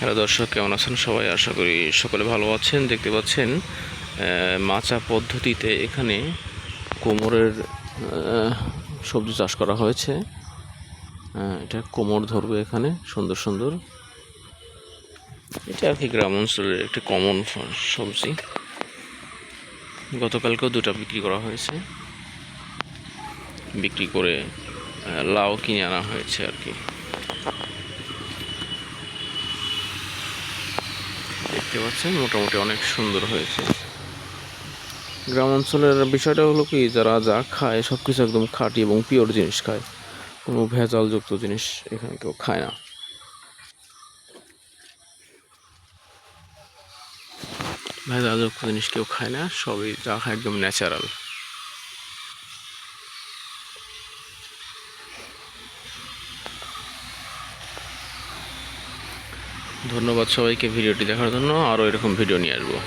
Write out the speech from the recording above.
Hello দর্শক, কেমন আছেন সবাই? আশা করি সকলে ভালো আছেন। দেখতে পাচ্ছেন মাচা পদ্ধতিতে এখানে কোমরের সবজি চাষ করা হয়েছে। এটা কোমর ধরবে এখানে সুন্দর সুন্দর। এটা আর কি গ্রাম অঞ্চলের একটি কমন সবজি। গতকালকেও দুটা বিক্রি করা হয়েছে। বিক্রি করে লাউ কিনে আনা হয়েছে আর কি। দেখতে পাচ্ছেন মোটামুটি অনেক সুন্দর হয়েছে। গ্রাম অঞ্চলের বিষয়টা হলো কি, যারা যা খায় সব কিছু একদম খাঁটি এবং পিওর জিনিস খায়। কোনো ভেজালযুক্ত জিনিস এখানে কেউ খায় না। ভেজালযুক্ত জিনিস কেউ খায় না, সবই যা খায় একদম ন্যাচারাল। ধন্যবাদ সবাইকে ভিডিওটি দেখার জন্য। আরও এরকম ভিডিও নিয়ে আসবো।